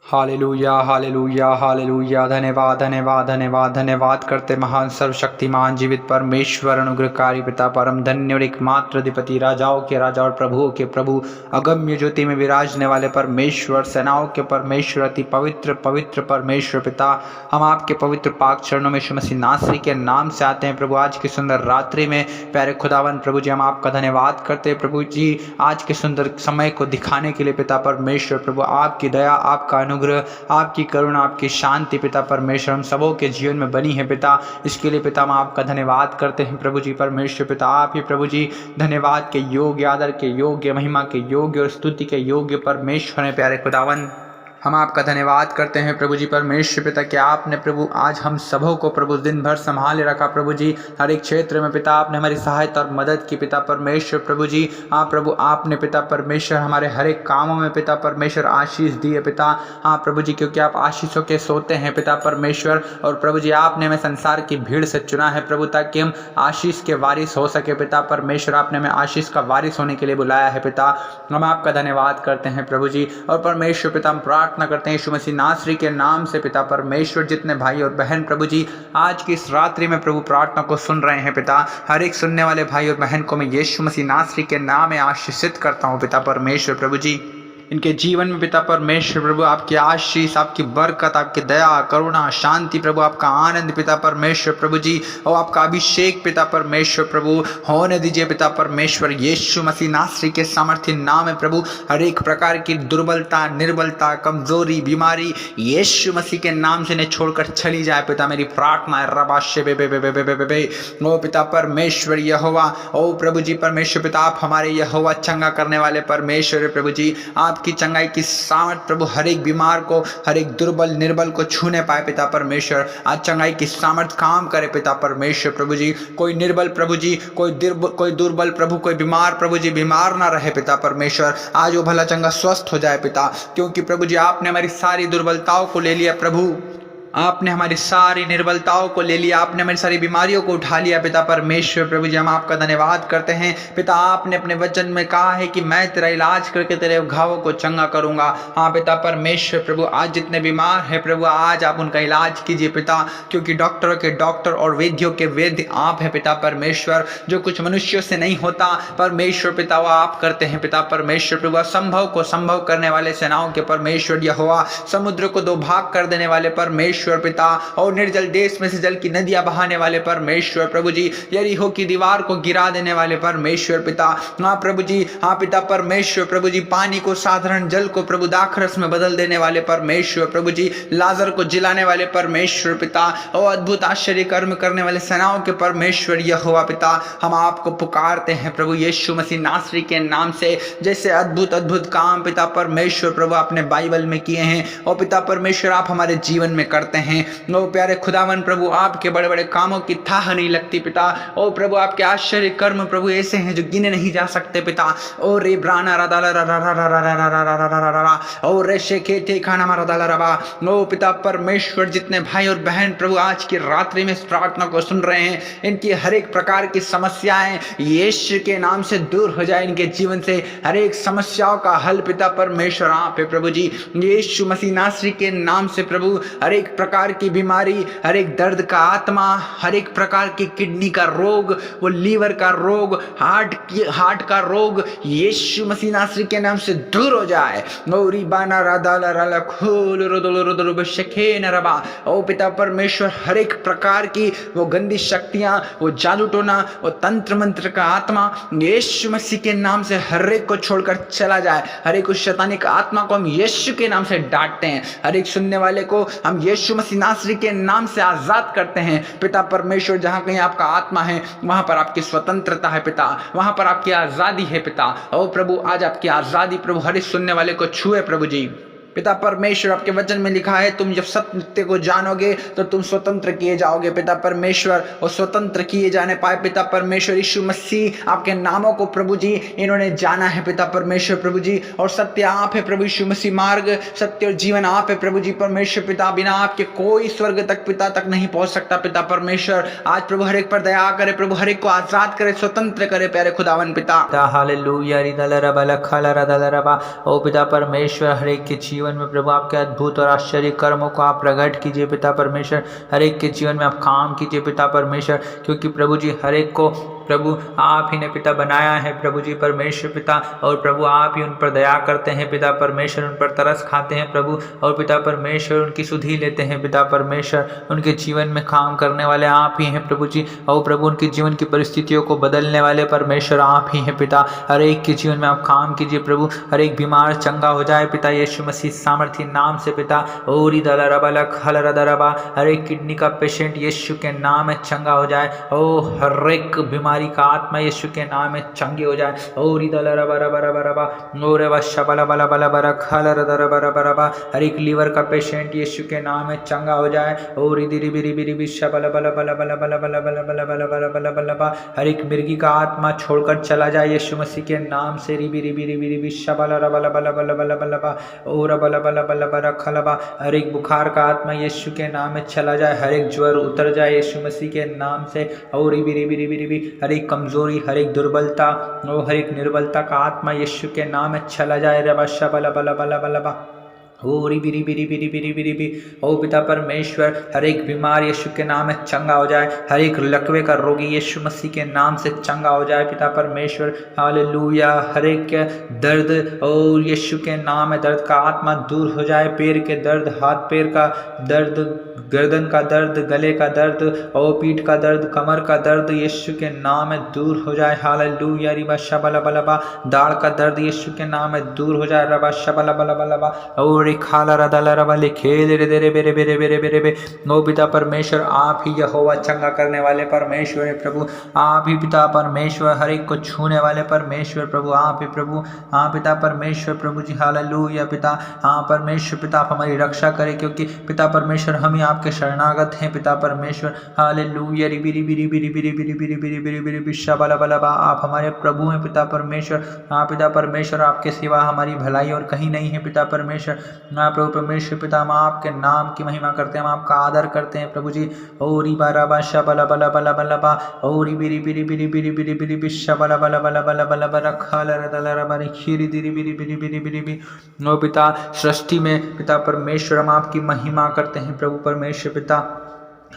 Hallelujah hallelujah hallelujah. धन्यवाद धन्यवाद धन्यवाद धन्यवाद करते महान सर्वशक्तिमान जीवित परमेश्वर अनुग्रहकारी पिता परम धन्य और एकमात्र अधिपति राजाओं के राजा और प्रभुओं के प्रभु अगम्य ज्योति में विराजने वाले परमेश्वर सेनाओं के परमेश्वर अति पवित्र पवित्र परमेश्वर पिता, हम आपके पवित्र पाक चरणों में यीशु मसीह नासरी के नाम से आते हैं प्रभु। आज की सुंदर रात्रि में प्यारे खुदावन प्रभु जी हम आपका धन्यवाद करते हैं प्रभु जी, आज के सुंदर समय को दिखाने के लिए पिता परमेश्वर प्रभु। आपकी दया आपका अनुग्रह आपकी करुणा आपकी शांति पिता परमेश्वर हम सबों के जीवन में बनी है पिता, इसके लिए पिता हम आपका धन्यवाद करते हैं प्रभु जी परमेश्वर पिता। आप ही प्रभु जी धन्यवाद के योग्य, आदर के योग्य, महिमा के योग्य और स्तुति के योग्य परमेश्वर है प्यारे खुदावन। हम आपका धन्यवाद करते हैं प्रभु जी परमेश्वर पिता कि आपने प्रभु आज हम सबों को प्रभु दिन भर संभाले रखा प्रभु जी। हर एक क्षेत्र में पिता आपने हमारी सहायता और मदद की पिता परमेश्वर प्रभु जी। हाँ प्रभु आपने पिता परमेश्वर हमारे हर एक कामों में पिता परमेश्वर आशीष दिए पिता। हाँ प्रभु जी क्योंकि आप आशीषों के सोते हैं पिता परमेश्वर। और प्रभु जी आपने हमें संसार की भीड़ से चुना है प्रभु ताकि हम आशीष के वारिस हो सके पिता परमेश्वर। आपने हमें आशीष का वारिस होने के लिए बुलाया है पिता। हम आपका धन्यवाद करते हैं प्रभु जी। और परमेश्वर पिता हम प्रार्थना करते हैं यीशु मसीह नासरी के नाम से पिता परमेश्वर, जितने भाई और बहन प्रभु जी आज की इस रात्रि में प्रभु प्रार्थना को सुन रहे हैं पिता, हर एक सुनने वाले भाई और बहन को मैं यीशु मसीह नासरी के नाम में आशीषित करता हूं पिता परमेश्वर प्रभु जी। इनके जीवन में पिता परमेश्वर प्रभु आपकी आशीष, आपकी बरकत, आपकी दया, करुणा, शांति प्रभु, आपका आनंद पिता परमेश्वर प्रभु जी, और आपका अभिषेक पिता परमेश्वर प्रभु होने दीजिए पिता परमेश्वर। यीशु मसीह नासरी के सामर्थ्य नाम है प्रभु हर एक प्रकार की दुर्बलता, निर्बलता, कमजोरी, बीमारी यीशु मसीह के नाम से इन्हें छोड़कर चली जाए पिता। मेरी प्रार्थना है रबाशे बे बे बे बे बे बे बे ओ पिता परमेश्वर यहोवा, ओ प्रभु जी परमेश्वर पिता आप हमारे यहोवा चंगा करने वाले परमेश्वर प्रभु जी। आपकी चंगाई की सामर्थ प्रभु हर एक बीमार को, हर एक दुर्बल निर्बल को छूने पाए पिता परमेश्वर। आज चंगाई की सामर्थ काम करे पिता परमेश्वर प्रभु जी। कोई निर्बल प्रभु जी, कोई दुर्बल प्रभु, कोई बीमार प्रभु जी बीमार ना रहे पिता परमेश्वर। आज वो भला चंगा स्वस्थ हो जाए पिता, क्योंकि प्रभु जी आपने हमारी सारी दुर्बलताओं को ले लिया प्रभु, आपने हमारी सारी निर्बलताओं को ले लिया, आपने हमारी सारी बीमारियों को उठा लिया पिता परमेश्वर प्रभु जी। हम आपका धन्यवाद करते हैं पिता। आपने अपने वचन में कहा है कि मैं तेरा इलाज करके तेरे घावों को चंगा करूंगा। हाँ पिता परमेश्वर प्रभु आज जितने बीमार हैं प्रभु आज आप उनका इलाज कीजिए पिता, क्योंकि डॉक्टरों के डॉक्टर और वैद्यों के वैद्य आप है पिता परमेश्वर। जो कुछ मनुष्यों से नहीं होता परमेश्वर पिता वो आप करते हैं पिता परमेश्वर प्रभु। असंभव को संभव करने वाले सेनाओं के परमेश्वर यहोवा, समुद्र को दो भाग कर देने वाले परमेश्वर पिता, और निर्जल देश में से जल की नदियां बहाने वाले परमेश्वर प्रभु जी, यरीहो की दीवार को गिरा देने वाले परमेश्वर पिता। हाँ प्रभु जी, हाँ पिता परमेश्वर प्रभु जी, पानी को साधारण जल को प्रभु दाखरस में बदल देने वाले परमेश्वर प्रभु जी, लाजर को जिलाने वाले परमेश्वर पिता, और अद्भुत आश्चर्य कर्म करने वाले सेनाओं के परमेश्वर यहोवा पिता। हम आपको पुकारते हैं प्रभु यीशु मसीह नासरी के नाम से। जैसे अद्भुत अद्भुत काम पिता परमेश्वर प्रभु आपने बाइबल में किए हैं और पिता परमेश्वर आप हमारे जीवन में करते हैं। ओ प्यारे खुदावन प्रभु आपके बड़े बड़े कामों की थाह नहीं लगती पिता। ओ प्रभु आपके आश्चर्य कर्म प्रभु ऐसे हैं जो गिने नहीं जा सकते पिता। ओ रे ब्राना रदाला ओ रे शेखे खाना रदाला रबा। ओ पिता परमेश्वर जितने भाई और बहन प्रभु आज की रात्रि में इस प्रार्थना को सुन रहे हैं, इनकी हर एक प्रकार की समस्याएं यीशु के नाम से दूर हो जाए। इनके जीवन से हर एक समस्याओं का हल पिता परमेश्वर आप है प्रभु जी। यीशु मसीह नासरी के नाम से प्रभु हर एक प्रकार की बीमारी, हर एक दर्द का आत्मा, हर एक प्रकार की किडनी का रोग, वो लीवर का रोग, हार्ट का रोग यीशु मसीह नासरी के नाम से दूर हो जाए। ओ पिता परमेश्वर हर एक प्रकार की वो गंदी शक्तियां, वो जादू टोना, वो तंत्र मंत्र का आत्मा यीशु मसीह के नाम से हर एक को छोड़कर चला जाए। हर एक उस शैतानिक आत्मा को हम यीशु के नाम से डांटते हैं। हर एक सुनने वाले को हम यीशु मसीह नासरी के नाम से आजाद करते हैं पिता परमेश्वर। जहां कहीं आपका आत्मा है वहां पर आपकी स्वतंत्रता है पिता, वहां पर आपकी आजादी है पिता। ओ प्रभु आज आपकी आजादी प्रभु हर एक सुनने वाले को छुए प्रभु जी। पिता परमेश्वर आपके वचन में लिखा है तुम जब सत्य को जानोगे तो तुम स्वतंत्र किए जाओगे पिता परमेश्वर। और स्वतंत्र किए जाने पाए पिता परमेश्वर यीशु मसीह आपके नामों को प्रभु जी इन्होंने जाना है पिता परमेश्वर प्रभु जी। और सत्य आप है प्रभु यीशु मसीह, मार्ग सत्य और जीवन आप है प्रभु जी परमेश्वर पिता। बिना आपके कोई स्वर्ग तक पिता तक नहीं पहुंच सकता पिता परमेश्वर। आज प्रभु हर एक पर दया करे प्रभु, हर एक को आजाद करे, स्वतंत्र करे प्यारे खुदावन पिता। हालेलुया रिदल रबा लखला रदल रबा। ओ पिता परमेश्वर हर एक की जीवन में प्रभु आपके अद्भुत और आश्चर्य कर्मों को आप प्रकट कीजिए पिता परमेश्वर। हर एक के जीवन में आप काम कीजिए पिता परमेश्वर, क्योंकि प्रभु जी हर एक को प्रभु आप ही ने पिता बनाया है प्रभु जी परमेश्वर पिता, और प्रभु आप ही उन पर दया करते हैं पिता परमेश्वर, उन पर तरस खाते हैं प्रभु, और पिता परमेश्वर उनकी सुधि लेते हैं पिता परमेश्वर। उनके जीवन में काम करने वाले आप ही हैं प्रभु जी, और प्रभु उनके जीवन की परिस्थितियों को बदलने वाले परमेश्वर आप ही हैं पिता। हर एक के जीवन में आप काम कीजिए प्रभु, हर एक बीमार चंगा हो जाए पिता यीशु मसीह सामर्थी नाम से पिता। ओरी दला रबा लख हल रबा, हर एक किडनी का पेशेंट यीशु के नाम में चंगा हो जाए। ओ हर एक बीमारी का आत्मा यीशु के नाम में चंगी हो जाए। ओरी दला रबा रबा रबा रबा ओरे वशा बला बला बला बला खल रबा रबा रबा, हर एक लीवर का पेशेंट यीशु के नाम में चंगा हो जाए। ओरी दिरी बिरी बिरी बिशा बला बला बला बला बला बला बला बला बला बला बला बला बला, हर एक मिर्गी का आत्मा छोड़कर चला जाए यीशु मसीह के नाम से। रिबी रिबी रिबी रिबी शबला बला बला बला बला बला बा और बला बला बला बला खलबा, हर एक बुखार का आत्मा यीशु के नाम में चला जाए। हर एक ज्वर उतर जाए यीशु मसीह के नाम से। और रिबी रिबी रिबी रिबी, हर एक कमजोरी, हर एक दुर्बलता और हर एक निर्बलता का आत्मा यीशु के नाम में चला जाए। रबा शबला बला बला बला बा ओ रिबी रिबी रिबी रिबी रिबी रिबी, ओ पिता परमेश्वर हर एक बीमार यीशु के नाम में चंगा हो जाए। हर एक लकवे का रोगी यीशु मसीह के नाम से चंगा हो जाए पिता परमेश्वर। हालेलुया। हर एक दर्द और यीशु के नाम में दर्द का आत्मा दूर हो जाए। पैर के दर्द, हाथ पैर का दर्द, गर्दन का दर्द, गले का दर्द और पीठ का दर्द, कमर का दर्द यीशु के नाम में दूर हो जाए। हालेलुया। रिबा शबला बला बा, दाढ़ का दर्द यीशु के नाम में दूर हो जाए। रबा शबला बला बला बा और खाला रदाला रबा ले खेल रे दे रे बेरे बेरे बेरे बेरे बे। ओ पिता परमेश्वर आप ही यहोवा चंगा करने वाले परमेश्वर है प्रभु। आप ही पिता परमेश्वर हर एक को छूने वाले परमेश्वर प्रभु आप ही प्रभु। हाँ पिता परमेश्वर प्रभु जी। हालेलुया पिता। हाँ परमेश्वर पिता आप हमारी रक्षा करें, क्योंकि पिता परमेश्वर हम ही आपके शरणागत हैं पिता परमेश्वर। हालेलुया। रिबी रिबी रिबी रिबी रिबी रिबी रिबी रिबी रिबी रिबी शबला बला बा, आप हमारे प्रभु हैं पिता परमेश्वर। हाँ पिता परमेश्वर आपके सिवा हमारी भलाई और कहीं नहीं है पिता परमेश्वर। ना प्रभु परमेश्वर पिता हम आपके नाम की महिमा करते हैं, हम आपका आदर करते हैं प्रभु जी। ओ रिबा रबा शबला बला बला बला बा ओ रिबी रिबी रिबी रिबी रिबी रिबी रिबी शबला बला बला बला बला बला खाला रदला रबा रे खीरी दिरी बिरी बिरी बिरी बिरी बिरी। ओ पिता सृष्टि में पिता परमेश्वर हम आपकी महिमा करते हैं प्रभु परमेश्वर पिता।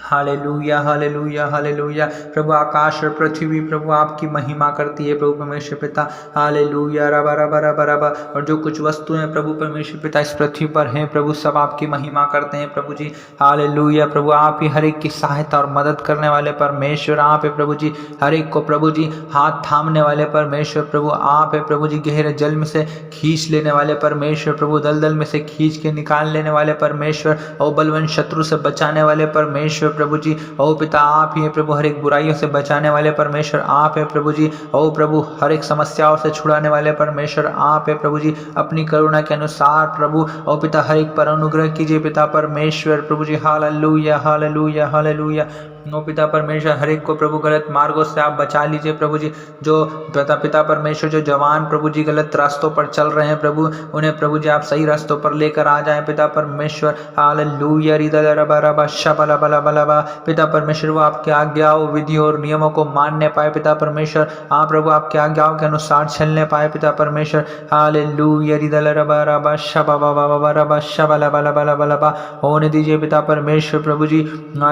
Hallelujah hallelujah hallelujah. प्रभु आकाश और पृथ्वी प्रभु आपकी महिमा करती है प्रभु परमेश्वर पिता। हालेलुया। रबा रबा रबा रबा, और जो कुछ वस्तुएं प्रभु परमेश्वर पिता इस पृथ्वी पर हैं प्रभु सब आपकी महिमा करते हैं प्रभु जी। हालेलुया। प्रभु आप ही हर एक की सहायता और मदद करने वाले परमेश्वर आप है प्रभु जी। हर एक को प्रभु जी हाथ थामने वाले परमेश्वर प्रभु आप है प्रभु जी। गहरे जल में से खींच लेने वाले परमेश्वर प्रभु, दलदल में से खींच के निकाल लेने वाले परमेश्वर, और बलवान शत्रु से बचाने वाले परमेश्वर प्रभु जी। ओ पिता आप ही है प्रभु। हर एक बुराइयों से बचाने वाले परमेश्वर आप है प्रभु जी। ओ प्रभु हर एक समस्याओं से छुड़ाने वाले परमेश्वर आप है प्रभु जी। अपनी करुणा के अनुसार प्रभु ओ पिता हर एक पर अनुग्रह कीजिए पिता परमेश्वर प्रभु जी। Hallelujah hallelujah hallelujah. ओ पिता परमेश्वर हर एक को प्रभु गलत मार्गों से आप बचा लीजिए प्रभु जी। जो पिता परमेश्वर जो जवान प्रभु जी गलत रास्तों पर चल रहे हैं प्रभु, उन्हें प्रभु जी आप सही रास्तों पर लेकर आ जाएं पिता परमेश्वर। हालेलुया। रिदला रबा रबा शबला बला बला बा, पिता परमेश्वर वो आपके आज्ञाओं विधियों और नियमों को मानने पाए पिता परमेश्वर। हाँ प्रभु आपके आज्ञाओं के अनुसार चलने पाए पिता परमेश्वर। हालेलुया। रिदला रबा रबा शबा बा बा रबा शबला बला बला बला बा, होने दीजिए पिता परमेश्वर प्रभु जी।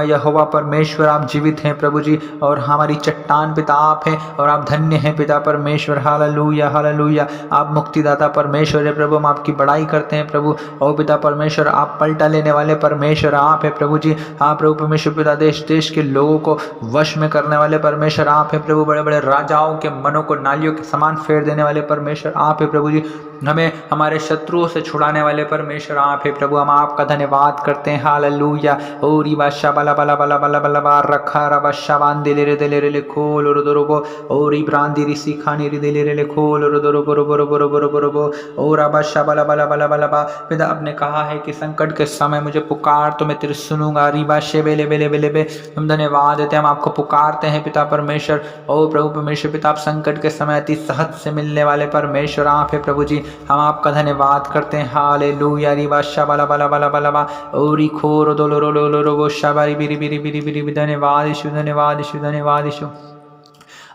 यहोवा परमेश्वर आप जीवित हैं प्रभु जी, और हमारी चट्टान पिता आप हैं, और आप धन्य हैं पिता परमेश्वर। Hallelujah hallelujah. आप मुक्तिदाता परमेश्वर है प्रभु, हम आपकी बड़ाई करते हैं प्रभु। और पिता परमेश्वर आप पलटा लेने वाले परमेश्वर आप है प्रभु जी। हाँ प्रभु परमेश्वर पिता देश देश के लोगों को वश में करने वाले परमेश्वर आप है प्रभु। बड़े बड़े राजाओं के मनों को नालियों के समान फेर देने वाले परमेश्वर आप है प्रभु जी। हमें हमारे शत्रुओं से छुड़ाने वाले परमेश्वर आप है प्रभु। हम आपका धन्यवाद करते हैं। हालेलुया। ओ रिबा शबला बला बला बला बला बा रखा रबा शबान दिले रे ले खोल और दरोबो ओ रिब्रांदी रिसी खानी रे दिले रे खोल और दरोबो रो रो रो रो रो ओ रबा शबला बला बला बला बा। पिता आपने कहा है कि संकट के समय मुझे पुकार तो मैं तेरे सुनूंगा। रिबा शेबेले बेले बेले बे, हम धन्यवाद देते हैं, हम आपको पुकारते हैं पिता परमेश्वर। ओ प्रभु परमेश्वर पिता आप संकट के समय अति सहज से मिलने वाले परमेश्वर आप है प्रभु जी। हम आपका धन्यवाद करते हैं। हालेलुया। रिबा शबला बला बला बला बा ओ री खोर दो लो लो लो लो शाबारी बिरी बिरी बिरी बिरी। धन्यवाद यीशु धन्यवाद यीशु धन्यवाद यीशु।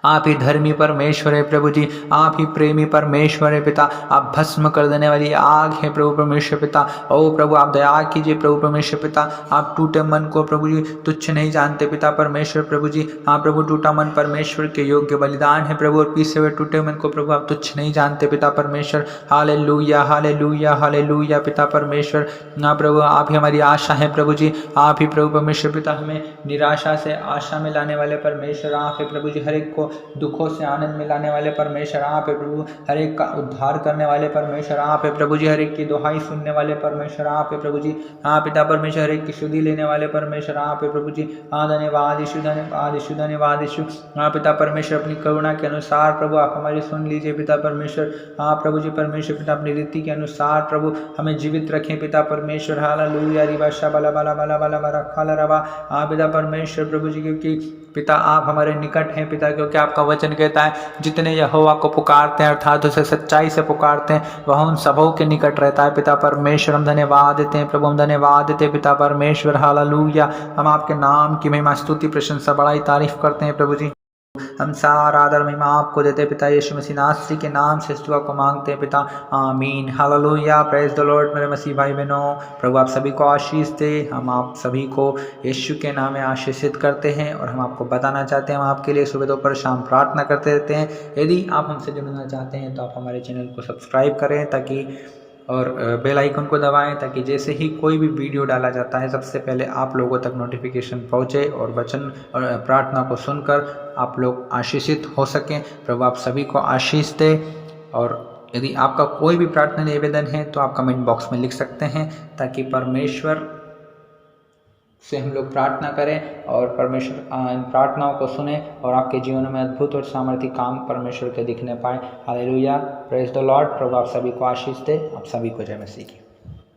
आप ही धर्मी परमेश्वर है प्रभु जी, आप ही प्रेमी परमेश्वर है पिता। आप भस्म कर देने वाली आग है प्रभु परमेश्वर पिता। ओ प्रभु आप दया कीजिए प्रभु परमेश्वर पिता। आप टूटे मन को प्रभु जी तुच्छ नहीं जानते पिता परमेश्वर प्रभु जी। हाँ प्रभु, टूटा मन परमेश्वर के योग्य बलिदान है प्रभु, और पीछे हुए टूटे मन को प्रभु आप तुच्छ नहीं जानते पिता परमेश्वर। हालेलुया हालेलुया हालेलुया पिता परमेश्वर। हाँ प्रभु, आप ही हमारी आशा है प्रभु जी। आप ही प्रभु परमेश्वर पिता हमें निराशा से आशा में लाने वाले परमेश्वर आप है प्रभु जी। हर एक को दुखों से आनंद में लाने वाले परमेश्वर आप है प्रभु। हर एक का उद्धार करने वाले परमेश्वर आप है प्रभु जी। हर एक की दुहाई सुनने वाले परमेश्वर आप है प्रभु जी। हाँ पिता परमेश्वर, हर एक की शुद्धि लेने वाले परमेश्वर आप है प्रभु जी। हाँ धन्यवाद यीशु, धन्यवाद यीशु, धन्यवाद यीशु। हाँ पिता परमेश्वर, अपनी करुणा के अनुसार प्रभु आप हमारी सुन लीजिए पिता परमेश्वर। हाँ प्रभु जी परमेश्वर पिता, अपनी रीति के अनुसार प्रभु हमें जीवित रखें पिता परमेश्वर। हालेलुया रिबाशा बला बला बला बला बला खाला रवा। हाँ पिता परमेश्वर प्रभु जी, क्योंकि पिता आप हमारे निकट हैं पिता, क्योंकि आपका वचन कहता है जितने यहोवा को पुकारते हैं अर्थात उसे सच्चाई से पुकारते हैं वह उन सबों के निकट रहता है पिता परमेश्वर। हम धन्यवाद देते हैं प्रभु, हम धन्यवाद देते हैं पिता परमेश्वर। हालेलुया, हम आपके नाम की महिमा स्तुति प्रशंसा बड़ाई तारीफ करते हैं प्रभु जी। हम सारा आदर महिमा आपको देते हैं पिता, यीशु मसीह नासरी के नाम से दुआ को मांगते हैं पिता, आमीन। Hallelujah, praise the Lord. मेरे मसीह भाई बहनों, प्रभु आप सभी को आशीष दे। हम आप सभी को यीशु के नाम में आशीषित करते हैं और हम आपको बताना चाहते हैं, हम आपके लिए सुबह दोपहर शाम प्रार्थना करते रहते हैं। यदि आप हमसे जुड़ना चाहते हैं तो आप हमारे चैनल को सब्सक्राइब करें ताकि और बेल आइकन को दबाएं, ताकि जैसे ही कोई भी वीडियो डाला जाता है सबसे पहले आप लोगों तक नोटिफिकेशन पहुंचे और वचन और प्रार्थना को सुनकर आप लोग आशीषित हो सकें। प्रभु आप सभी को आशीष दे। और यदि आपका कोई भी प्रार्थना निवेदन है तो आप कमेंट बॉक्स में लिख सकते हैं, ताकि परमेश्वर से हम लोग प्रार्थना करें और परमेश्वर इन प्रार्थनाओं को सुने और आपके जीवन में अद्भुत और सामर्थ्य काम परमेश्वर के दिखने पाए। Hallelujah, praise the Lord. प्रभु आप सभी को आशीष दे। आप सभी को जय मसीह की।